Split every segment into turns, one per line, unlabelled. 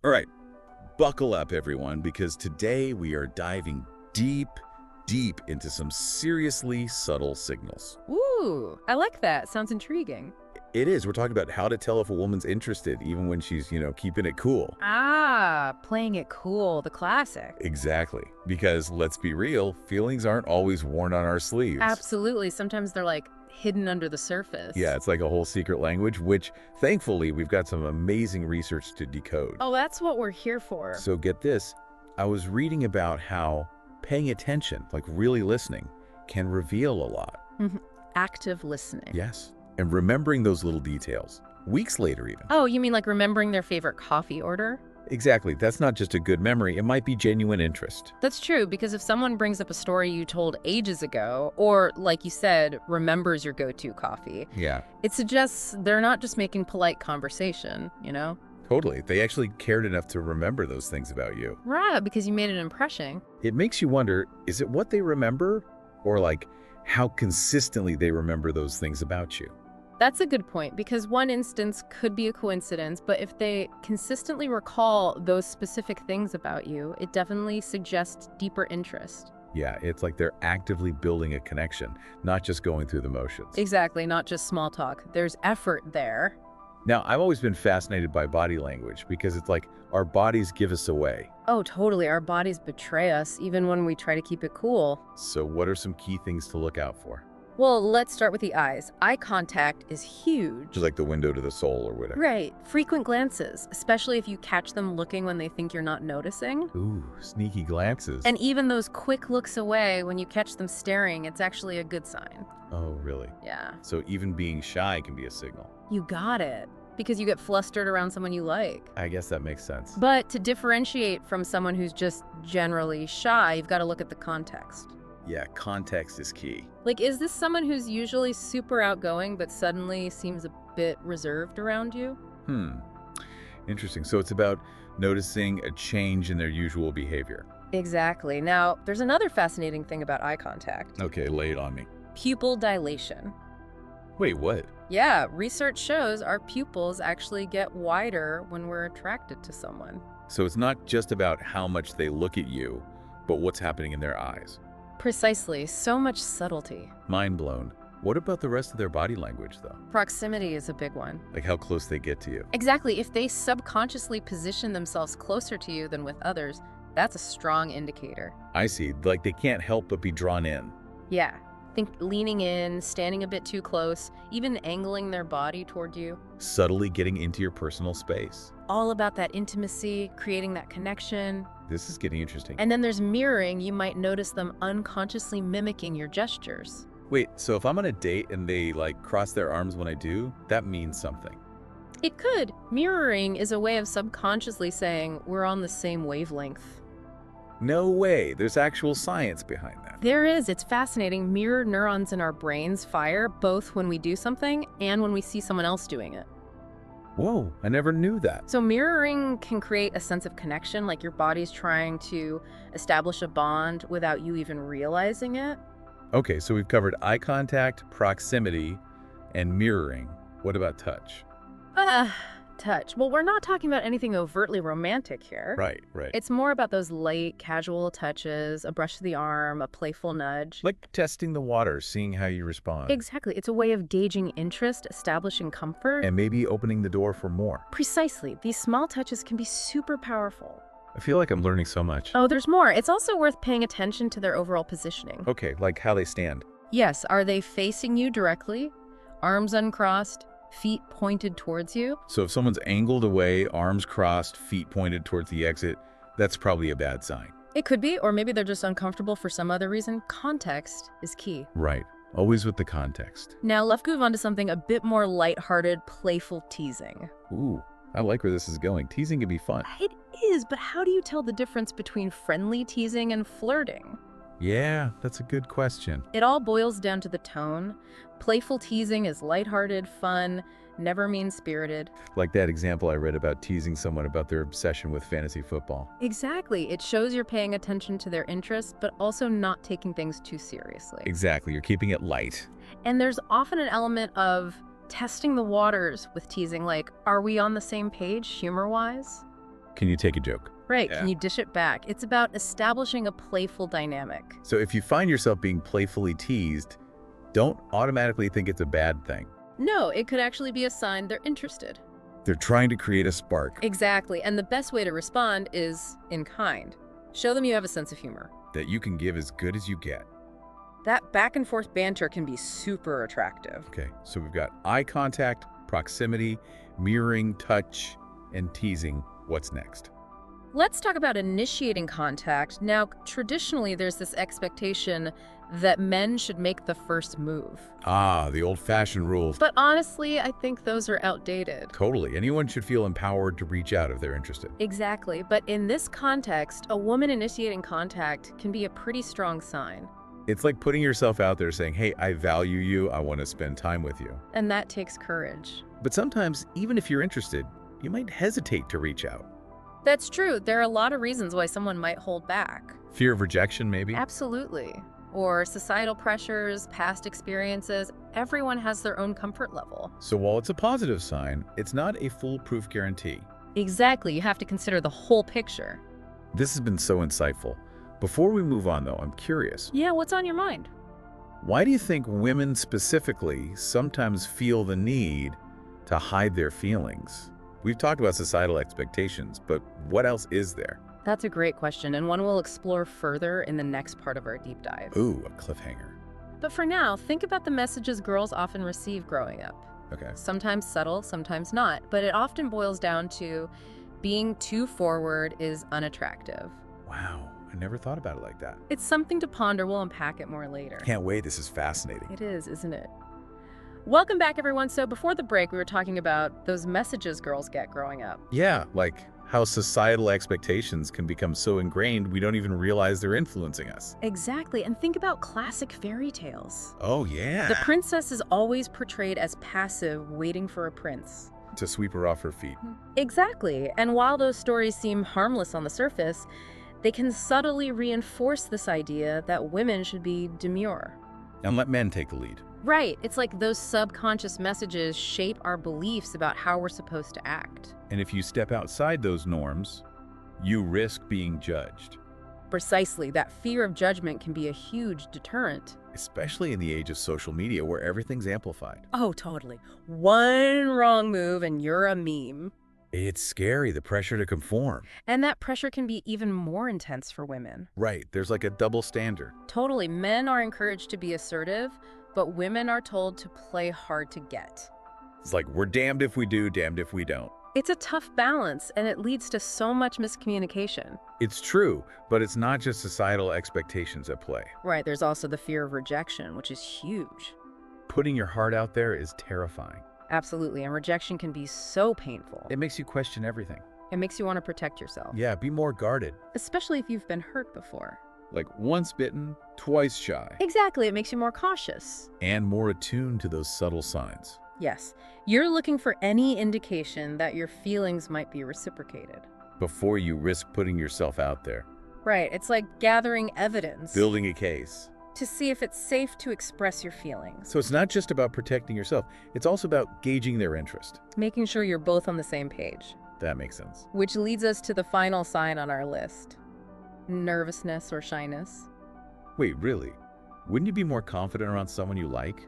All right, buckle up, everyone, because today we are diving deep, deep into some seriously subtle signals.
Ooh, I like that. Sounds intriguing.
It is. We're talking about how to tell if a woman's interested, even when she's, keeping it cool.
Ah, playing it cool, the classic.
Exactly. Because let's be real, feelings aren't always worn on our sleeves.
Absolutely. Sometimes they're like hidden under the surface.
Yeah, it's like a whole secret language, which thankfully we've got some amazing research to decode.
Oh, that's what we're here for.
So get this, I was reading about how paying attention, like really listening, can reveal a lot.
Active listening.
Yes. And remembering those little details, weeks later even.
Oh, you mean like remembering their favorite coffee order?
Exactly. That's not just a good memory. It might be genuine interest.
That's true, because if someone brings up a story you told ages ago, or like you said, remembers your go-to coffee,
Yeah,
it suggests they're not just making polite conversation, you know?
totally. They actually cared enough to remember those things about you.
Right, because you made an impression.
It makes you wonder, is it what they remember? Or like how consistently they remember those things about you?
That's a good point, because one instance could be a coincidence, but if they consistently recall those specific things about you, it definitely suggests deeper interest.
Yeah, it's like they're actively building a connection, not just going through the motions.
Exactly, not just small talk. There's effort there.
Now, I've always been fascinated by body language because it's like our bodies give us away.
Oh, totally. Our bodies betray us, even when we try to keep it cool.
So what are some key things to look out for?
Well, let's start with the eyes. Eye contact is huge.
Just like the window to the soul or whatever.
Right. Frequent glances, especially if you catch them looking when they think you're not noticing.
Ooh, sneaky glances.
And even those quick looks away when you catch them staring, it's actually a good sign.
Oh, really?
Yeah.
So even being shy can be a signal.
You got it. Because you get flustered around someone you like.
I guess that makes sense.
But to differentiate from someone who's just generally shy, you've got to look at the context.
Yeah, context is key.
Like, is this someone who's usually super outgoing but suddenly seems a bit reserved around you?
Interesting. So it's about noticing a change in their usual behavior.
Exactly. Now, there's another fascinating thing about eye contact.
Okay, lay it on me.
Pupil dilation.
Wait, what?
Yeah, research shows our pupils actually get wider when we're attracted to someone.
So it's not just about how much they look at you, but what's happening in their eyes.
Precisely. So much subtlety.
Mind blown. What about the rest of their body language, though?
Proximity is a big one.
Like how close they get to you.
Exactly. If they subconsciously position themselves closer to you than with others, that's a strong indicator.
I see. Like they can't help but be drawn in.
Yeah. Think leaning in, standing a bit too close, even angling their body toward you.
Subtly getting into your personal space.
All about that intimacy, creating that connection.
This is getting interesting.
And then there's mirroring. You might notice them unconsciously mimicking your gestures.
Wait, so if I'm on a date and they like cross their arms when I do, that means something.
It could. Mirroring is a way of subconsciously saying we're on the same wavelength.
No way. There's actual science behind that.
There is. It's fascinating. Mirror neurons in our brains fire both when we do something and when we see someone else doing it.
Whoa, I never knew that.
So mirroring can create a sense of connection, like your body's trying to establish a bond without you even realizing it.
Okay, so we've covered eye contact, proximity, and mirroring. What about touch?
Touch. Well, we're not talking about anything overtly romantic here.
Right.
It's more about those light, casual touches, a brush to the arm, a playful nudge.
Like testing the water, seeing how you respond.
Exactly. It's a way of gauging interest, establishing comfort.
And maybe opening the door for more.
Precisely. These small touches can be super powerful.
I feel like I'm learning so much.
Oh, there's more. It's also worth paying attention to their overall positioning.
Okay, like how they stand.
Yes. Are they facing you directly? Arms uncrossed? Feet pointed towards you?
So if someone's angled away, arms crossed, feet pointed towards the exit, that's probably a bad sign.
It could be, or maybe they're just uncomfortable for some other reason. Context is key.
Right. Always with the context.
Now, let's move on to something a bit more lighthearted, playful teasing.
Ooh, I like where this is going. Teasing can be fun.
It is, but how do you tell the difference between friendly teasing and flirting?
Yeah, that's a good question.
It all boils down to the tone. Playful teasing is lighthearted, fun, never mean-spirited.
Like that example I read about teasing someone about their obsession with fantasy football.
Exactly. It shows you're paying attention to their interests, but also not taking things too seriously.
Exactly. You're keeping it light.
And there's often an element of testing the waters with teasing, like, are we on the same page humor-wise?
Can you take a joke?
Right,
Yeah.
can you dish it back? It's about establishing a playful dynamic.
So if you find yourself being playfully teased, don't automatically think it's a bad thing.
No, it could actually be a sign they're interested.
They're trying to create a spark
Exactly, and the best way to respond is in kind. Show them you have a sense of humor.
that you can give as good as you get.
That back and forth banter can be super attractive.
Okay, so we've got eye contact, proximity, mirroring, touch, and teasing. What's next?
Let's talk about initiating contact. Now, traditionally, there's this expectation that men should make the first move.
Ah, the old-fashioned rules.
But honestly, I think those are outdated.
Totally. Anyone should feel empowered to reach out if they're interested.
Exactly, but in this context, a woman initiating contact can be a pretty strong sign.
It's like putting yourself out there saying, hey, I value you, I want to spend time with you.
And that takes courage.
But sometimes, even if you're interested, you might hesitate to reach out.
That's true. There are a lot of reasons why someone might hold back.
Fear of rejection, maybe?
Absolutely. Or societal pressures, past experiences. Everyone has their own comfort level.
So while it's a positive sign, it's not a foolproof guarantee.
Exactly. You have to consider the whole picture.
This has been so insightful. Before we move on, though, I'm curious.
Yeah, what's on your mind?
Why do you think women specifically sometimes feel the need to hide their feelings? We've talked about societal expectations, but what else is there?
That's a great question, and one we'll explore further in the next part of our deep dive.
Ooh, a cliffhanger.
But for now, think about the messages girls often receive growing up.
Okay.
Sometimes subtle, sometimes not, but it often boils down to being too forward is unattractive.
Wow, I never thought about it like that.
It's something to ponder. We'll unpack it more later.
Can't wait, this is fascinating.
It is, isn't it? Welcome back, everyone. So before the break, we were talking about those messages girls get growing up.
Yeah, like how societal expectations can become so ingrained we don't even realize they're influencing us.
Exactly, and think about classic fairy tales.
Oh, yeah.
The princess is always portrayed as passive, waiting for a prince.
To sweep her off her feet.
Exactly, and while those stories seem harmless on the surface, they can subtly reinforce this idea that women should be demure.
And let men take the lead.
Right, it's like those subconscious messages shape our beliefs about how we're supposed to act.
And if you step outside those norms, you risk being judged.
Precisely, that fear of judgment can be a huge deterrent.
Especially in the age of social media where everything's amplified.
Oh, totally. One wrong move and you're a meme.
It's scary, the pressure to conform.
And that pressure can be even more intense for women.
Right, there's like a double standard.
Totally, men are encouraged to be assertive, but women are told to play hard to get.
It's like we're damned if we do, damned if we don't.
It's a tough balance, and it leads to so much miscommunication.
It's true, but it's not just societal expectations at play.
Right, there's also the fear of rejection, which is huge.
Putting your heart out there is terrifying.
Absolutely, and rejection can be so painful.
It makes you question everything.
It makes you want to protect yourself.
Yeah, be more guarded.
Especially if you've been hurt before.
Like once bitten, twice shy.
Exactly, it makes you more cautious.
And more attuned to those subtle signs.
Yes, you're looking for any indication that your feelings might be reciprocated.
Before you risk putting yourself out there.
Right, it's like gathering evidence.
Building a case.
To see if it's safe to express your feelings.
So it's not just about protecting yourself, it's also about gauging their interest.
Making sure you're both on the same page.
That makes sense.
Which leads us to the final sign on our list. Nervousness or shyness.
Wait, really? Wouldn't you be more confident around someone you like?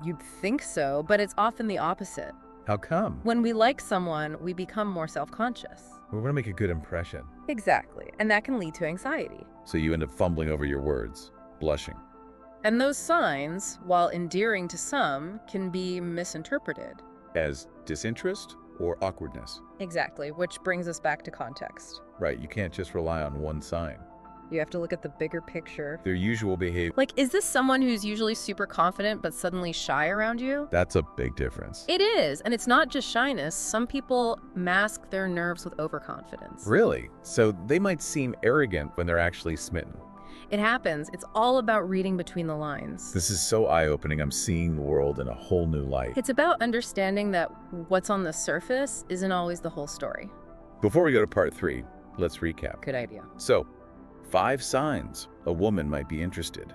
You'd think so, but it's often the opposite.
How come?
When we like someone, we become more self-conscious.
We want to make a good impression.
Exactly, and that can lead to anxiety.
So you end up fumbling over your words, blushing.
And those signs, while endearing to some, can be misinterpreted.
As disinterest or awkwardness.
Exactly, which brings us back to context.
Right, you can't just rely on one sign.
You have to look at the bigger picture.
Their usual behavior.
Like, is this someone who's usually super confident but suddenly shy around you?
That's a big difference.
It is, and it's not just shyness. Some people mask their nerves with overconfidence.
Really? So they might seem arrogant when they're actually smitten.
It happens. It's all about reading between the lines.
This is so eye-opening. I'm seeing the world in a whole new light.
It's about understanding that what's on the surface isn't always the whole story.
Before we go to part 3, let's recap.
Good idea.
So, 5 signs a woman might be interested.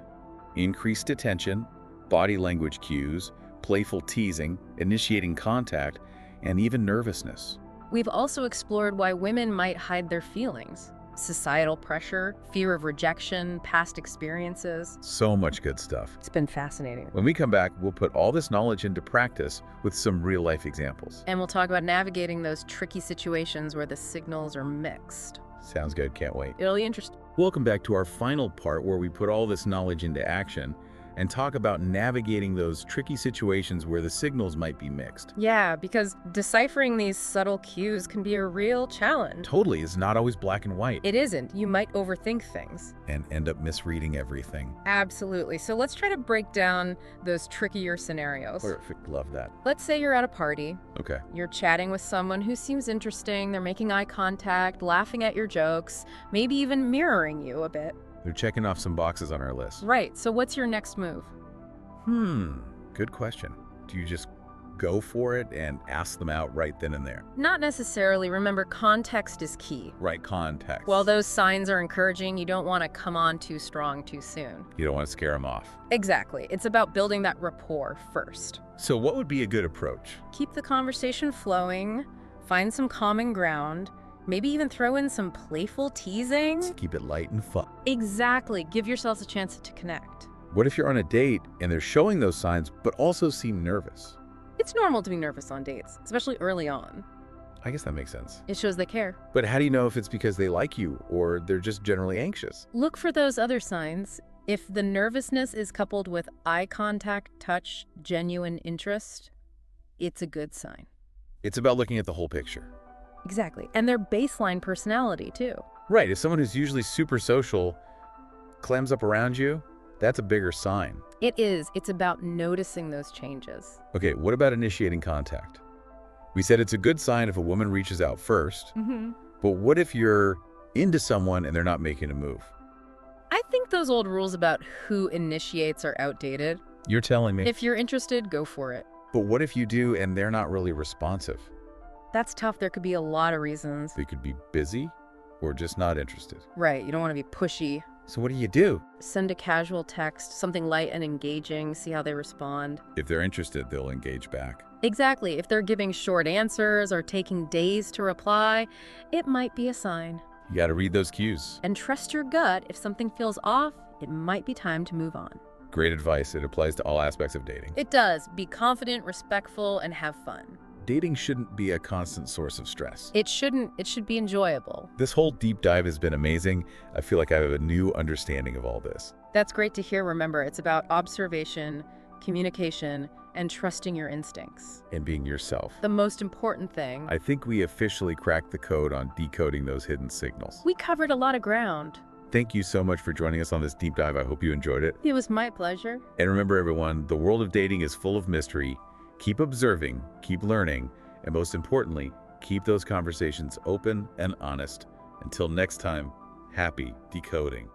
Increased attention, body language cues, playful teasing, initiating contact, and even nervousness.
We've also explored why women might hide their feelings. Societal pressure, fear of rejection, past experiences.
So much good stuff.
It's been fascinating.
When we come back, we'll put all this knowledge into practice with some real-life examples.
And we'll talk about navigating those tricky situations where the signals are mixed.
Sounds good. Can't wait.
It'll be interesting.
Welcome back to our final part where we put all this knowledge into action and talk about navigating those tricky situations where the signals might be mixed.
Yeah, because deciphering these subtle cues can be a real challenge.
Totally, it's not always black and white.
It isn't. You might overthink things.
And end up misreading everything.
Absolutely. So let's try to break down those trickier scenarios.
Perfect. Love that.
Let's say you're at a party.
Okay.
You're chatting with someone who seems interesting. They're making eye contact, laughing at your jokes, maybe even mirroring you a bit.
They're checking off some boxes on our list.
Right. So what's your next move?
Good question. Do you just go for it and ask them out right then and there?
Not necessarily. Remember, context is key.
Right context.
While those signs are encouraging, you don't want to come on too strong too soon.
You don't want to scare them off.
Exactly. It's about building that rapport first.
So what would be a good approach?
Keep the conversation flowing, find some common ground, maybe even throw in some playful teasing.
Keep it light and fun.
Exactly. Give yourselves a chance to connect.
What if you're on a date and they're showing those signs but also seem nervous?
It's normal to be nervous on dates, especially early on.
I guess that makes sense.
It shows they care.
But how do you know if it's because they like you or they're just generally anxious?
Look for those other signs. If the nervousness is coupled with eye contact, touch, genuine interest, it's a good sign.
It's about looking at the whole picture.
Exactly. And their baseline personality, too.
Right. If someone who's usually super social clams up around you, that's a bigger sign.
It is. It's about noticing those changes.
Okay, what about initiating contact? We said it's a good sign if a woman reaches out first, but what if you're into someone and they're not making a move?
I think those old rules about who initiates are outdated.
You're telling me.
If you're interested, go for it.
But what if you do and they're not really responsive?
That's tough. There could be a lot of reasons.
They could be busy or just not interested.
Right. You don't want to be pushy.
So what do?
Send a casual text, something light and engaging, see how they respond.
If they're interested, they'll engage back.
Exactly. If they're giving short answers or taking days to reply, it might be a sign.
You got to read those cues.
And trust your gut. If something feels off, it might be time to move on.
Great advice. It applies to all aspects of dating.
It does. Be confident, respectful, and have fun.
Dating shouldn't be a constant source of stress.
It shouldn't. It should be enjoyable.
This whole deep dive has been amazing. I feel like I have a new understanding of all this.
That's great to hear. Remember, it's about observation, communication, and trusting your instincts.
And being yourself.
The most important thing.
I think we officially cracked the code on decoding those hidden signals.
We covered a lot of ground.
Thank you so much for joining us on this deep dive. I hope you enjoyed it.
It was my pleasure.
And remember, everyone, the world of dating is full of mystery. Keep observing, keep learning, and most importantly, keep those conversations open and honest. Until next time, happy decoding.